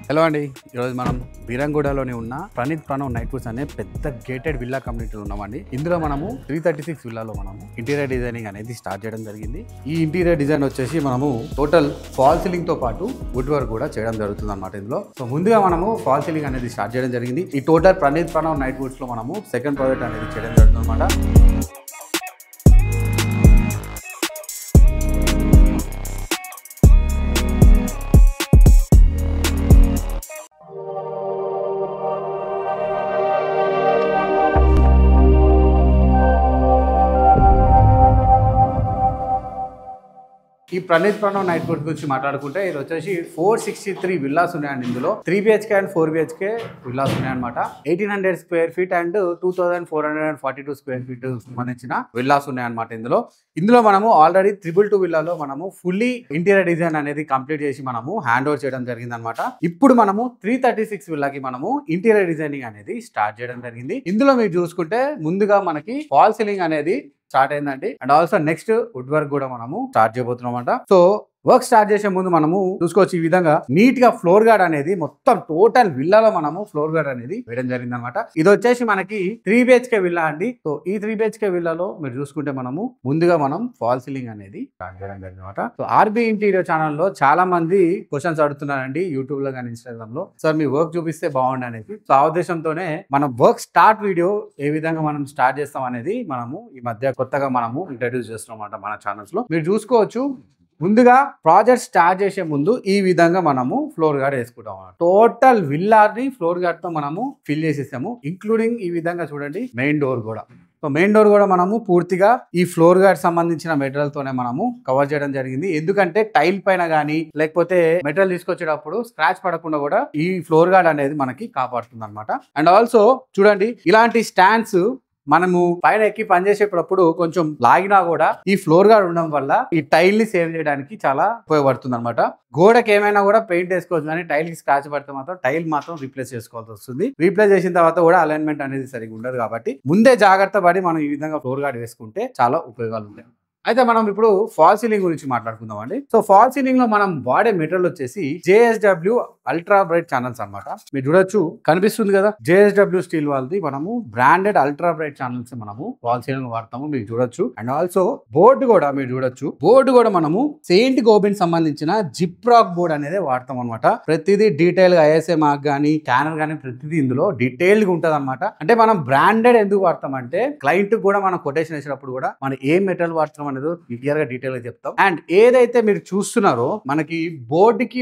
Hello అండి, ఈరోజు మనం బీరంగూడలోనే ఉన్న ప్రణీత్ ప్రణవ్ నైట్ ఫుడ్స్ అనే పెద్ద గేటెడ్ విల్లా కమ్యూనిటీలో ఉన్నామండి. ఇందులో మనము 336 విల్లాలో మనము ఇంటీరియర్ డిజైనింగ్ అనేది స్టార్ట్ చేయడం జరిగింది. ఈ ఇంటీరియర్ డిజైన్ వచ్చేసి మనము టోటల్ ఫాల్ సీలింగ్ తో పాటు వుడ్ వర్క్ కూడా చేయడం జరుగుతుంది అనమాట ఇందులో. సో ముందుగా మనము ఫాల్ సీలింగ్ అనేది స్టార్ట్ చేయడం జరిగింది. ఈ total Praneeth Pranav night foods లో మనము సెకండ్ ప్రాజెక్ట్ అనేది చేయడం జరుగుతుంది అనమాట. ఈ ప్రణీత్ ప్రణవ్ నైట్ ఫుడ్స్ గురించి మాట్లాడుకుంటే ఇది వచ్చేసి 463 విల్లాస్ ఉన్నాయండి. ఇందులో 3 BHK అండ్ 4 BHK విల్లాస్ ఉన్నాయన్నమాట. 1800 square feet and 2442 square feet సంబంధించిన విల్లాస్ ఉన్నాయన్నమాట. ఇందులో మనము ఆల్రెడీ 222 విల్లాలో మనము ఫుల్లీ ఇంటీరియర్ డిజైన్ అనేది కంప్లీట్ చేసి మనము హ్యాండ్ ఓవర్ చేయడం జరిగింది అనమాట. ఇప్పుడు మనము 336 విల్లాకి మనము ఇంటీరియర్ డిజైనింగ్ అనేది స్టార్ట్ చేయడం జరిగింది. ఇందులో మీరు చూసుకుంటే ముందుగా మనకి ఫాల్ సీలింగ్ అనేది స్టార్ట్ అయిందండి. And also next wood work కూడా మనము స్టార్ట్ చేయబోతున్నాం అనమాట. సో వర్క్ స్టార్ట్ చేసే ముందు మనము చూసుకోవచ్చు ఈ విధంగా నీట్ గా ఫ్లోర్ గార్డ్ అనేది మొత్తం టోటల్ విల్లాలో మనము ఫ్లోర్ గార్డ్ అనేది వేయడం జరిగింది అనమాట. ఇది వచ్చేసి మనకి 3 BHK విల్లా అండి. సో ఈ 3 BHK విల్లాలో మీరు చూసుకుంటే మనము ముందుగా మనం ఫాల్ సీలింగ్ అనేది స్టార్ట్ చేయడం జరిగింది అనమాట. సో ఆర్బీ ఇంటీరియర్ ఛానల్లో చాలా మంది క్వశ్చన్స్ అడుగుతున్నారండి యూట్యూబ్ లో కానీ ఇన్స్టాగ్రామ్ లో, సార్ మీ వర్క్ చూపిస్తే బాగుండు అనేది. సో ఆ ఉద్దేశంతోనే మనం వర్క్ స్టార్ట్ వీడియో ఏ విధంగా మనం స్టార్ట్ చేస్తాం అనేది మనము ఈ మధ్య కొత్తగా మనము ఇంట్రడ్యూస్ చేస్తున్నాం అన్నమాట మన ఛానల్స్ లో. మీరు చూసుకోవచ్చు ముందుగా ప్రాజెక్ట్ స్టార్ట్ చేసే ముందు ఈ విధంగా మనము ఫ్లోర్ గార్డ్ వేసుకుంటాం. టోటల్ విల్లాని ఫ్లోర్ గార్డ్ తో మనము ఫిల్ చేసేసాము, ఇంక్లూడింగ్ ఈ విధంగా చూడండి మెయిన్ డోర్ కూడా. సో మెయిన్ డోర్ కూడా మనము పూర్తిగా ఈ ఫ్లోర్ గార్డ్ సంబంధించిన మెటీరియల్ తోనే మనము కవర్ చేయడం జరిగింది. ఎందుకంటే టైల్ పైన కానీ లేకపోతే మెటీరియల్ తీసుకొచ్చేటప్పుడు స్క్రాచ్ పడకుండా కూడా ఈ ఫ్లోర్ గార్డ్ అనేది మనకి కాపాడుతుంది అనమాట. అండ్ ఆల్సో చూడండి ఇలాంటి స్టాండ్స్ మనము పైన ఎక్కి పనిచేసేటప్పుడు కొంచెం లాగినా కూడా ఈ ఫ్లోర్ గార్డ్ ఉండడం వల్ల ఈ టైల్ ని సేవ్ చేయడానికి చాలా ఉపయోగపడుతుంది అనమాట. గోడకి ఏమైనా కూడా పెయింట్ వేసుకోవచ్చు, కానీ టైల్ కి స్క్రాచ్ పడితే మాత్రం టైల్ మాత్రం రీప్లేస్ చేసుకోవాల్సి వస్తుంది. రీప్లేస్ చేసిన తర్వాత కూడా అలైన్మెంట్ అనేది సరిగ్గా ఉండదు. కాబట్టి ముందే జాగ్రత్త పడి మనం ఈ విధంగా ఫ్లోర్ గార్డ్ వేసుకుంటే చాలా ఉపయోగాలు ఉంటాయి. అయితే మనం ఇప్పుడు ఫాల్ సీలింగ్ గురించి మాట్లాడుకుందాం అండి. సో ఫాల్ సీలింగ్ లో మనం వాడే మెటీరియల్ వచ్చేసి JSW అల్ట్రా బ్రైట్ ఛానల్స్ అనమాట. మీరు చూడొచ్చు కనిపిస్తుంది కదా, JSW స్టీల్ వాళ్ళది మనము బ్రాండెడ్ అల్ట్రా బ్రైట్ ఛానల్స్ మనము ఫాల్ సీలింగ్ వాడతాము, మీరు చూడొచ్చు. అండ్ ఆల్సో బోర్డు కూడా మీరు చూడొచ్చు, బోర్డు కూడా మనము సెయింట్ గోబిన్ సంబంధించిన జిప్రాక్ బోర్డ్ అనేది వాడతాం అనమాట. ప్రతిదీ డీటెయిల్ గా ISA మార్క్ గానీ స్కానర్ గానీ ప్రతిదీ ఇందులో డీటెయిల్ గా ఉంటది అనమాట. అంటే మనం బ్రాండెడ్ ఎందుకు వాడతాం అంటే క్లయింట్ కూడా మనం కొటేషన్ వేసినప్పుడు కూడా మనం ఏ మెటీరియల్ వాడుతున్నాం క్లియర్ గా డీటెయిల్ గా చెప్తాం. అండ్ ఏదైతే మీరు చూస్తున్నారో మనకి బోర్డుకి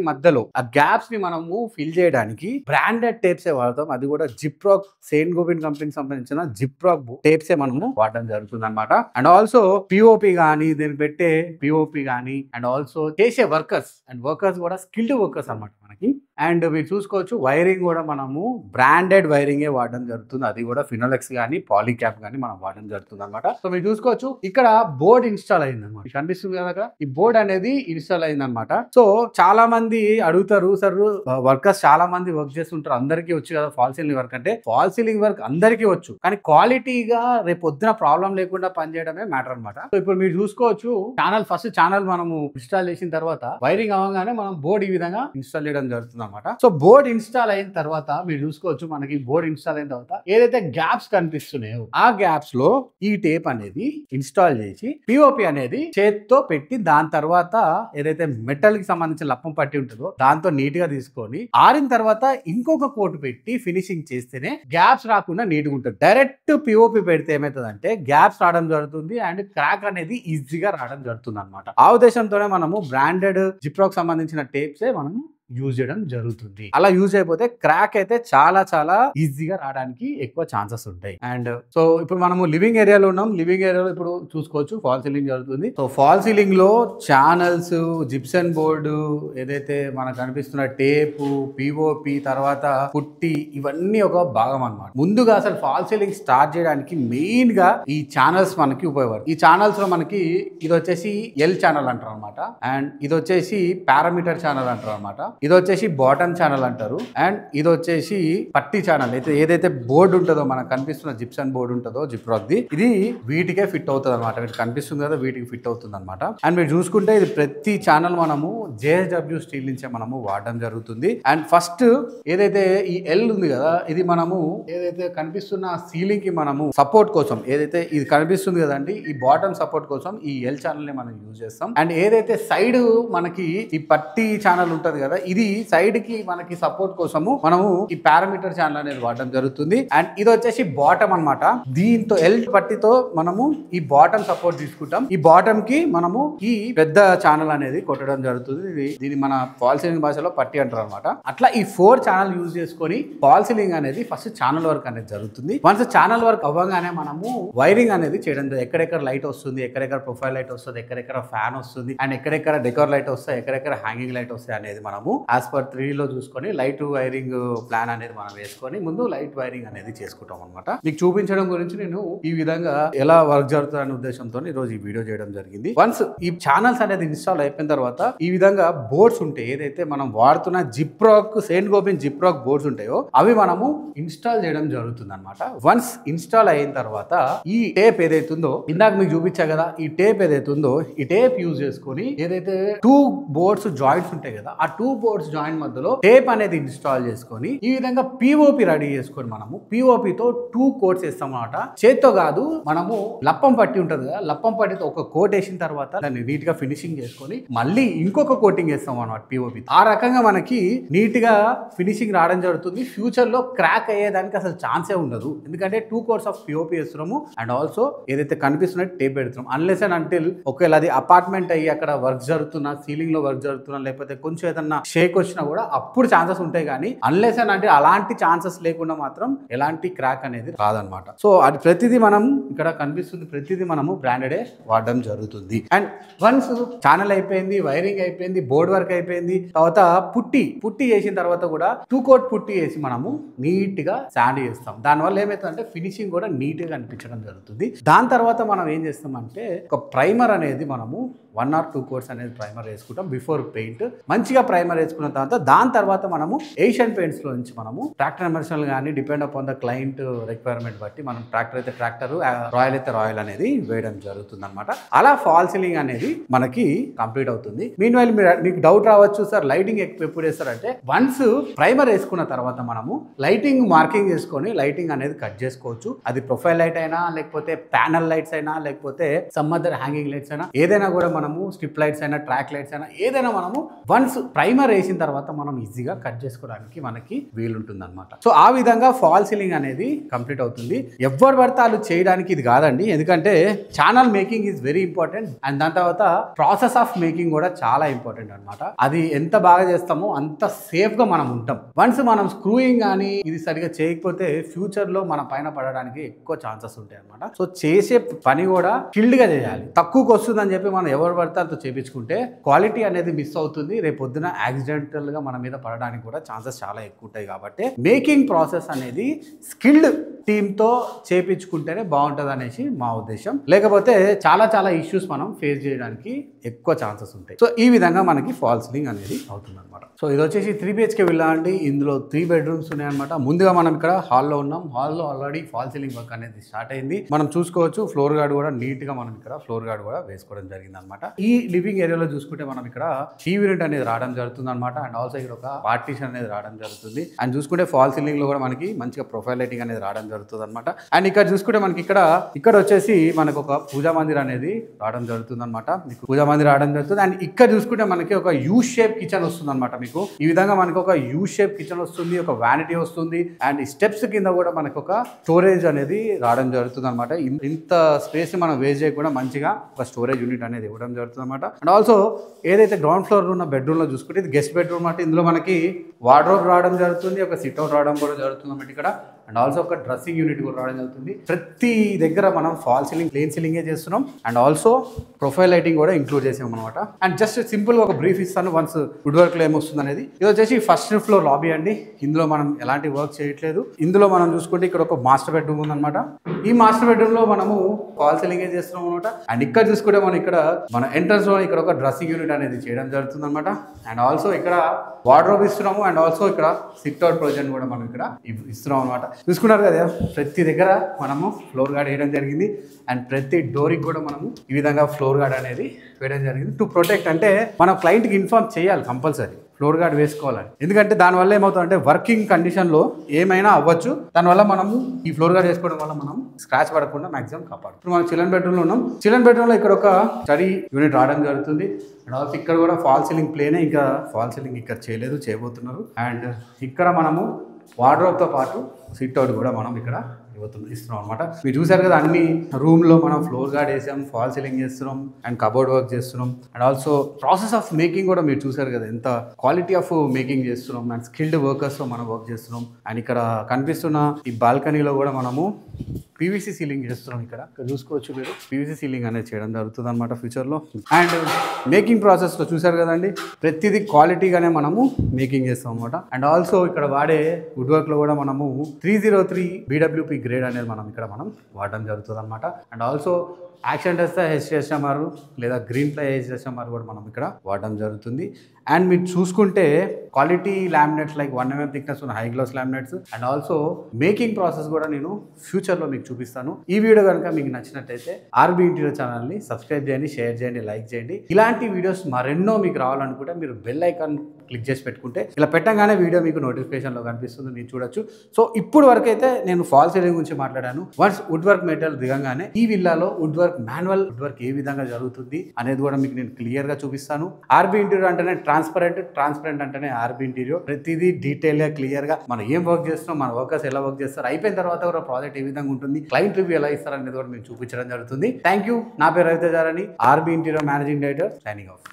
మధ్యలో ఆ గ్యాప్స్ ని మనము ఫిల్ చేయడానికి బ్రాండెడ్ టేప్స్ వాడతాం. అది కూడా జిప్రాక్ సెయింట్ గోబిన్ కంపెనీకి సంబంధించిన జిప్రాక్ టేప్స్ మనము వాడడం జరుగుతుంది అనమాట. అండ్ ఆల్సో POP గానీ దీన్ని పెట్టే POP గానీ అండ్ ఆల్సో చేసే వర్కర్స్ కూడా స్కిల్డ్ వర్కర్స్ అనమాట మనకి. అండ్ మీరు చూసుకోవచ్చు వైరింగ్ కూడా మనము బ్రాండెడ్ వైరింగే వాడడం జరుగుతుంది. అది కూడా ఫినోలెక్స్ కానీ పాలీక్యాప్ కానీ మనం వాడడం జరుగుతుంది అనమాట. సో మీరు చూసుకోవచ్చు ఇక్కడ బోర్డ్ ఇన్స్టాల్ అయింది అనమాట, కనిపిస్తుంది కదా ఈ బోర్డ్ అనేది ఇన్స్టాల్ అయింది అనమాట. సో చాలా మంది అడుగుతారు, సార్ వర్కర్స్ చాలా మంది వర్క్ చేస్తుంటారు, అందరికీ వచ్చు కదా ఫాల్ సీలింగ్ వర్క్ అంటే. ఫాల్ సీలింగ్ వర్క్ అందరికీ వచ్చు, కానీ క్వాలిటీగా రేపు పొద్దున ప్రాబ్లం లేకుండా పనిచేయడమే మ్యాటర్ అనమాట. సో ఇప్పుడు మీరు చూసుకోవచ్చు ఫస్ట్ ఛానల్ మనము ఇన్స్టాల్ చేసిన తర్వాత వైరింగ్ అవ్వగానే మనం బోర్డ్ ఈ విధంగా ఇన్స్టాల్ చేయడం జరుగుతుంది అనమాట. సో బోర్డ్ ఇన్స్టాల్ అయిన తర్వాత మీరు చూసుకోవచ్చు మనకి బోర్డ్ ఇన్స్టాల్ అయిన తర్వాత ఏదైతే గ్యాప్స్ కనిపిస్తున్నాయో ఆ గ్యాప్స్ లో ఈ టేప్ అనేది ఇన్స్టాల్ చేసి POP అనేది చేత్తో పెట్టి దాని తర్వాత ఏదైతే మెటల్ కి సంబంధించిన లప్పం పట్టి ఉంటుందో దాంతో నీట్ గా తీసుకొని ఆరిన తర్వాత ఇంకొక కోట్ పెట్టి ఫినిషింగ్ చేస్తేనే గ్యాప్స్ రాకుండా నీట్ గా ఉంటుంది. డైరెక్ట్ POP పెడితే ఏమవుతుందంటే గ్యాప్స్ రావడం జరుగుతుంది అండ్ క్రాక్ అనేది ఈజీగా రావడం జరుగుతుంది అనమాట. ఆ ఉద్దేశంతోనే మనము బ్రాండెడ్ జిప్రాక్ సంబంధించిన టేప్సే మనము యూజ్ చేయడం జరుగుతుంది. అలా యూజ్ అయిపోతే క్రాక్ అయితే చాలా ఈజీగా రావడానికి ఎక్కువ ఛాన్సెస్ ఉంటాయి. అండ్ సో ఇప్పుడు మనము లివింగ్ ఏరియాలో ఉన్నాం. లివింగ్ ఏరియాలో ఇప్పుడు చూసుకోవచ్చు ఫాల్ సీలింగ్ జరుగుతుంది. సో ఫాల్ సీలింగ్ లో ఛానల్స్, జిప్సన్ బోర్డు, ఏదైతే మనకు కనిపిస్తున్న టేపు, POP, తర్వాత పుట్టి, ఇవన్నీ ఒక భాగం అన్నమాట. ముందుగా అసలు ఫాల్ సీలింగ్ స్టార్ట్ చేయడానికి మెయిన్ గా ఈ ఛానల్స్ మనకి ఉపయోగపడతాయి. ఈ ఛానల్స్ లో మనకి ఇది వచ్చేసి L ఛానల్ అంటారు అనమాట, అండ్ ఇది వచ్చేసి పారామీటర్ ఛానల్ అంటారు అనమాట. ఇది వచ్చేసి బాటమ్ ఛానల్ అంటారు. అండ్ ఇది వచ్చేసి పట్టి ఛానల్. అయితే ఏదైతే బోర్డు ఉంటుందో మనకు కనిపిస్తున్న జిప్సన్ బోర్డు ఉంటుందో జిప్రాక్ది, ఇది వీటికే ఫిట్ అవుతుంది అనమాట. వీటికి కనిపిస్తుంది కదా, వీటికి ఫిట్ అవుతుంది అనమాట. అండ్ మీరు చూసుకుంటే ఇది ప్రతి ఛానల్ మనము JSW స్టీల్ నుంచే మనము వాడడం జరుగుతుంది. అండ్ ఫస్ట్ ఏదైతే ఈ ఎల్ ఉంది కదా, ఇది మనము ఏదైతే కనిపిస్తున్న సీలింగ్ కి మనము సపోర్ట్ కోసం ఏదైతే ఇది కనిపిస్తుంది కదండి, ఈ బాటమ్ సపోర్ట్ కోసం ఈ ఎల్ ఛానల్ ని మనం యూజ్ చేస్తాం. అండ్ ఏదైతే సైడ్ మనకి ఈ పట్టి ఛానల్ ఉంటది కదా, ఇది సైడ్ కి మనకి సపోర్ట్ కోసము మనము ఈ పారామీటర్ ఛానల్ అనేది వాడడం జరుగుతుంది. అండ్ ఇది వచ్చేసి బాటమ్ అన్నమాట. దీంతో ఎల్ పట్టితో మనము ఈ బాటమ్ సపోర్ట్ తీసుకుంటాం. ఈ బాటమ్ కి మనము ఈ పెద్ద ఛానల్ అనేది కొట్టడం జరుగుతుంది. దీని మన ఫాల్ సీలింగ్ భాషలో పట్టి అంటారు అనమాట. అట్లా ఈ 4 ఛానల్ యూజ్ చేసుకొని ఫాల్ సీలింగ్ అనేది ఫస్ట్ ఛానల్ వర్క్ అనేది జరుగుతుంది. వన్స్ ఛానల్ వర్క్ అవ్వగానే మనము వైరింగ్ అనేది చేయడం, ఎక్కడెక్కడ లైట్ వస్తుంది, ఎక్కడెక్కడ ప్రొఫైల్ లైట్ వస్తుంది, ఎక్కడెక్కడ ఫ్యాన్ వస్తుంది, అండ్ ఎక్కడెక్కడ డెకోర్ లైట్ వస్తాయి, ఎక్కడెక్కడ హ్యాంగింగ్ లైట్ వస్తాయి అనేది మనము యాజ్ పర్ 3D లో చూసుకొని లైట్ వైరింగ్ ప్లాన్ అనేది మనం వేసుకొని ముందు లైట్ వైరింగ్ అనేది చేసుకుంటాం అనమాట. మీకు చూపించడం గురించి నేను ఈ విధంగా ఎలా వర్క్ జరుగుతుంది అనే ఉద్దేశంతో ఈ రోజు ఈ వీడియో చేయడం జరిగింది. వన్స్ ఈ ఛానల్స్ అనేది ఇన్స్టాల్ అయిపోయిన తర్వాత ఈ విధంగా బోర్డ్స్ ఉంటాయి, ఏదైతే మనం వాడుతున్న జిప్రాక్ సెయింట్ గోబిన్ జిప్రాక్ బోర్డ్స్ ఉంటాయో అవి మనము ఇన్స్టాల్ చేయడం జరుగుతుంది అనమాట. వన్స్ ఇన్స్టాల్ అయిన తర్వాత ఈ టేప్ ఏదైతే ఉందో, ఇందాక మీకు చూపించా కదా, ఈ టేప్ ఏదైతే ఉందో ఈ టేప్ యూజ్ చేసుకొని ఏదైతే 2 బోర్డ్స్ జాయింట్స్ ఉంటాయి కదా, ఆ 2 బోర్డ్స్ జాయింట్ మధ్యలో టేప్ అనేది ఇన్స్టాల్ చేసుకొని ఈ విధంగా POP రెడీ చేసుకొని మనము POP తో 2 కోట్స్ వేస్తాం అనమాట. చేత్తో కాదు, మనము లప్పం పట్టి ఉంటుంది కదా, లప్పం పట్టితో ఒక కోట్ వేసిన తర్వాత దాన్ని నీట్ గా ఫినిషింగ్ చేసుకొని మళ్ళీ ఇంకొక కోటింగ్ వేస్తాం అనమాట POP. ఆ రకంగా మనకి నీట్ గా ఫినిషింగ్ రావడం జరుగుతుంది. ఫ్యూచర్ లో క్రాక్ అయ్యేదానికి అసలు ఛాన్సే ఉండదు, ఎందుకంటే 2 కోట్స్ ఆఫ్ POP వేస్తున్నాము అండ్ ఆల్సో ఏదైతే కనిపిస్తున్న టేప్ పెడుతున్నాం. అన్లెస్ అండ్ అంటిల్ ఒకవేళ అది అపార్ట్మెంట్ అయ్యి అక్కడ వర్క్ జరుగుతున్నా, సీలింగ్ లో వర్క్ జరుగుతున్నా, లేకపోతే కొంచెం ఏదన్నా షేక్ వచ్చినా కూడా అప్పుడు ఛాన్సెస్ ఉంటాయి. కానీ అన్లెస్ అండ్ అంటే అలాంటి ఛాన్సెస్ లేకుండా మాత్రం ఎలాంటి క్రాక్ అనేది రాదనమాట. సో అది ప్రతిదీ మనం ఇక్కడ కనిపిస్తుంది, ప్రతిదీ మనము బ్రాండెడే వాడడం జరుగుతుంది. అండ్ వన్స్ ఛానల్ అయిపోయింది, వైరింగ్ అయిపోయింది, బోర్డ్ వర్క్ అయిపోయింది, తర్వాత పుట్టి చేసిన తర్వాత కూడా 2 కోట్ పుట్టి వేసి మనము నీట్ గా శాండ్ చేస్తాం. దానివల్ల ఏమవుతుందంటే ఫినిషింగ్ కూడా నీట్ గా కనిపించడం జరుగుతుంది. దాని తర్వాత మనం ఏం చేస్తామంటే ఒక ప్రైమర్ అనేది మనము 1 or 2 కోట్స్ అనేది ప్రైమర్ వేసుకుంటాం బిఫోర్ పెయింట్. మంచిగా ప్రైమర్ వేసుకున్న తర్వాత దాని తర్వాత మనము ఏషియన్ పెయింట్స్ లో నుంచి మనము ట్రాక్టర్ ఎమర్షనల్ కానీ depend upon the client requirement బట్టి మనం ట్రాక్టర్ అయితే ట్రాక్టర్, రాయల్ అయితే రాయల్ అనేది వేయడం జరుగుతుంది అనమాట. అలా ఫాల్ సీలింగ్ అనేది మనకి కంప్లీట్ అవుతుంది. మీన్ వైల్ మీకు డౌట్ రావచ్చు, సార్ లైటింగ్ ఎప్పుడు వేస్తారంటే వన్స్ ప్రైమర్ వేసుకున్న తర్వాత మనము లైటింగ్ మార్కింగ్ చేసుకొని లైటింగ్ అనేది కట్ చేసుకోవచ్చు. అది ప్రొఫైల్ లైట్ అయినా, లేకపోతే ప్యానల్ లైట్స్ అయినా, లేకపోతే సమ్ అదర్ హ్యాంగింగ్ లైట్స్ అయినా, ఏదైనా కూడా మనము స్ట్రిప్ లైట్స్ అయినా, ట్రాక్ లైట్స్ అయినా, ఏదైనా మనము వన్స్ ప్రైమర్ వేసిన తర్వాత మనం ఈజీగా కట్ చేసుకోవడానికి మనకి వీలుంటుంది అనమాట. సో ఆ విధంగా ఫాల్ సీలింగ్ అనేది కంప్లీట్ అవుతుంది. ఎవరు పడితే వాళ్ళు చేయడానికి ఇది కాదండి, ఎందుకంటే channel making is very important. And దాని తర్వాత ప్రాసెస్ ఆఫ్ మేకింగ్ కూడా చాలా ఇంపార్టెంట్ అనమాట. అది ఎంత బాగా చేస్తామో అంత సేఫ్ గా మనం ఉంటాం. వన్స్ మనం స్క్రూయింగ్ కానీ ఇది సరిగా చేయకపోతే ఫ్యూచర్ లో మన పైన పడడానికి ఎక్కువ ఛాన్సెస్ ఉంటాయి అనమాట. సో చేసే పని కూడా స్కిల్డ్ గా చేయాలి. తక్కువకి వస్తుందని చెప్పి మనం ఎవరు పడితే అంత చేపించుకుంటే క్వాలిటీ అనేది మిస్ అవుతుంది. రేపు పొద్దున యాక్సిడెంటల్ గా మన మీద పడడానికి కూడా ఛాన్సెస్ చాలా ఎక్కువ ఉంటాయి. కాబట్టి మేకింగ్ ప్రాసెస్ అనేది స్కిల్డ్ టీమ్ తో చేపించుకుంటేనే బాగుంటుంది అనేసి మా ఉద్దేశం. లేకపోతే చాలా ఇష్యూస్ మనం ఫేస్ చేయడానికి ఎక్కువ ఛాన్సెస్ ఉంటాయి. సో ఈ విధంగా మనకి ఫాల్ సీలింగ్ అనేది అవుతుంది అనమాట. సో ఇది వచ్చేసి 3 BHK విల్లా అండి. ఇందులో 3 బెడ్రూమ్స్ ఉన్నాయన్నమాట. ముందుగా మనం ఇక్కడ హాల్లో ఉన్నాం. హాల్లో ఆల్రెడీ ఫాల్ సీలింగ్ వర్క్ అనేది స్టార్ట్ అయింది. మనం చూసుకోవచ్చు ఫ్లోర్ గార్డ్ కూడా నీట్ గా మనం ఇక్కడ ఫ్లోర్ గార్డ్ కూడా వేసుకోవడం జరిగింది అనమాట. ఈ లివింగ్ ఏరియాలో చూసుకుంటే మనం ఇక్కడ టీవీ యూనిట్ అనేది రావడం జరుగుతుంది అనమాట. అండ్ ఆల్సో ఇక్కడ ఒక పార్టీషన్ అనేది రావడం జరుగుతుంది. అండ్ చూసుకుంటే ఫాల్ సీలింగ్ లో కూడా మనకి మంచిగా ప్రొఫైల్ లైటింగ్ అనేది రావడం జరుగుతుంది అనమాట. అండ్ ఇక్కడ చూసుకుంటే మనకి ఇక్కడ వచ్చేసి మనకు ఒక పూజా మందిర్ అనేది రావడం జరుగుతుంది అనమాట. మీకు పూజా మందిర్ రావడం జరుగుతుంది. అండ్ ఇక్కడ చూసుకుంటే మనకి ఒక యూ షేప్ కిచెన్ వస్తుంది అనమాట. మీకు ఈ విధంగా మనకు ఒక యూ షేప్ కిచెన్ వస్తుంది, ఒక వ్యానిటీ వస్తుంది. అండ్ ఈ స్టెప్స్ కింద కూడా మనకు ఒక స్టోరేజ్ అనేది రావడం జరుగుతుంది అనమాట. ఇంత స్పేస్ మనం వేస్ట్ చేయకుండా మంచిగా ఒక స్టోరేజ్ యూనిట్ అనేది ఇవ్వడం జరుగుతుంది అనమాట. అండ్ ఆల్సో ఏదైతే గ్రౌండ్ ఫ్లోర్ ఉన్న బెడ్రూమ్ లో చూసుకుంటే ఇది గెస్ట్ బెడ్రూమ్ అంటే ఇందులో మనకి వార్డ్రోబ్ రావడం జరుగుతుంది, ఒక సిట్అవుట్ రావడం కూడా జరుగుతుంది అన్నమాట ఇక్కడ. అండ్ ఆల్సో ఒక డ్రెస్సింగ్ యూనిట్ కూడా రావడం జరుగుతుంది. ప్రతి దగ్గర మనం ఫాల్ సీలింగ్, ప్లేన్ సీలింగే చేస్తున్నాం. అండ్ ఆల్సో ప్రొఫైల్ లైటింగ్ కూడా ఇంక్లూడ్ చేసాం అనమాట. అండ్ జస్ట్ సింపుల్ గా ఒక బ్రీఫ్ ఇస్తాను వన్స్ వుడ్ వర్క్ లో ఏమొస్తుంది అనేది. ఇది వచ్చేసి ఫస్ట్ ఫ్లోర్ లాబీ అండి. ఇందులో మనం ఎలాంటి వర్క్ చేయట్లేదు. ఇందులో మనం చూసుకుంటే ఇక్కడ ఒక మాస్టర్ బెడ్రూమ్ ఉందన్నమాట. ఈ మాస్టర్ బెడ్రూమ్ లో మనము ఫాల్ సీలింగ్ చేస్తున్నాం అనమాట. అండ్ ఇక్కడ చూసుకుంటే మనం ఇక్కడ మన ఎంట్రన్స్ లో ఇక్కడ ఒక డ్రెస్సింగ్ యూనిట్ అనేది చేయడం జరుగుతుంది అనమాట. అండ్ ఆల్సో ఇక్కడ వార్డ్రోబ్ ఇస్తున్నాము. అండ్ ఆల్సో ఇక్కడ సిట్ అవుట్ ప్రొవిజన్ కూడా మనం ఇక్కడ ఇస్తున్నాం అనమాట. చూసుకున్నారు కదా, ప్రతి దగ్గర మనము ఫ్లోర్ గార్డ్ వేయడం జరిగింది. అండ్ ప్రతి డోర్కి కూడా మనము ఈ విధంగా ఫ్లోర్ గార్డ్ అనేది వేయడం జరిగింది. టు ప్రొటెక్ట్, అంటే మనం క్లయింట్కి ఇన్ఫార్మ్ చేయాలి కంపల్సరీ ఫ్లోర్ గార్డ్ వేసుకోవాలని. ఎందుకంటే దానివల్ల ఏమవుతుందంటే వర్కింగ్ కండిషన్లో ఏమైనా అవ్వచ్చు. దానివల్ల మనము ఈ ఫ్లోర్ గార్డ్ వేసుకోవడం వల్ల మనం స్క్రాచ్ పడకుండా మాక్సిమం కాపాడు. ఇప్పుడు మనం చిల్డ్రన్ బెడ్రూమ్లో ఉన్నాం. చిల్డ్రన్ బెడ్రూమ్లో ఇక్కడ ఒక స్టడీ యూనిట్ రావడం జరుగుతుంది. అండ్ ఆల్సో ఇక్కడ కూడా ఫాల్ సీలింగ్ ప్లేనే, ఇంకా ఫాల్ సీలింగ్ ఇక్కడ చేయబోతున్నారు. అండ్ ఇక్కడ మనము వార్డ్రోబ్తో పాటు సిట్ అవుట్ కూడా మనం ఇక్కడ ఇస్తున్నాం అనమాట. మీరు చూసారు కదా, అన్ని రూమ్లో మనం ఫ్లోర్ గార్డ్ వేసాం, ఫాల్ సీలింగ్ చేస్తున్నాం, అండ్ కబోర్డ్ వర్క్ చేస్తున్నాం. And also process of making కూడా మీరు చూసారు కదా, ఎంత క్వాలిటీ ఆఫ్ మేకింగ్ చేస్తున్నాం. అండ్ స్కిల్డ్ వర్కర్స్తో మనం వర్క్ చేస్తున్నాం. అండ్ ఇక్కడ కనిపిస్తున్న ఈ బాల్కనీలో కూడా మనము పీవీసీ సీలింగ్ చేస్తున్నాం. ఇక్కడ చూసుకోవచ్చు మీరు, పీవీసీ సీలింగ్ అనేది చేయడం జరుగుతుంది అనమాట ఫ్యూచర్లో. అండ్ మేకింగ్ ప్రాసెస్లో చూసారు కదండి, ప్రతిదీ క్వాలిటీగానే మనము మేకింగ్ చేస్తాం అనమాట. అండ్ ఆల్సో ఇక్కడ వాడే వుడ్ వర్క్లో కూడా మనము 303 BWP గ్రేడ్ అనేది మనం వాడడం జరుగుతుంది అనమాట. And also action test HSMR లేదా గ్రీన్ ప్లై HSMR కూడా మనం ఇక్కడ వాడడం జరుగుతుంది. అండ్ మీరు చూసుకుంటే quality laminates like 1 mm thickness ఉన్న high glass laminates. And also making process కూడా నేను ఫ్యూచర్లో మీకు చూపిస్తాను. ఈ వీడియో కనుక మీకు నచ్చినట్టయితే ఆర్బీ ఇంటీరియర్ ఛానల్ని సబ్స్క్రైబ్ చేయండి, షేర్ చేయండి, లైక్ చేయండి. ఇలాంటి వీడియోస్ మరెన్నో మీకు రావాలనుకుంటే మీరు బెల్ ఐకాన్ క్లిక్ చేసి పెట్టుకుంటే ఇలా పెట్టగానే వీడియో మీకు నోటిఫికేషన్లో కనిపిస్తుంది, మీరు చూడొచ్చు. సో ఇప్పుడు వరకు అయితే నేను ఫాల్ సీలింగ్ గురించి మాట్లాడాను. వన్స్ వుడ్ వర్క్ మెటీరియల్ దిగంగానే ఈ విల్లాలో wood work, manual wood work ఏ విధంగా జరుగుతుంది అనేది కూడా మీకు నేను క్లియర్గా చూపిస్తాను. ఆర్బీ ఇంటీరియర్ అంటేనే ట్రాన్స్పరెంట్ అంటేనే ఆర్బీ ఇంటీరియర్. ప్రతిదీ డీటెయిల్గా క్లియర్గా మనం ఏం వర్క్ చేస్తున్నాం, మన వర్కర్స్ ఎలా వర్క్ చేస్తారు, అయిపోయిన తర్వాత కూడా ప్రాజెక్ట్ ఏ విధంగా ఉంటుంది, క్లయింట్ రివ్యూ ఎలా ఇస్తారు అనేది కూడా మీకు చూపించడం జరుగుతుంది. Thank you. నా పేరు Raviteja Rani, RB interior managing director, signing of.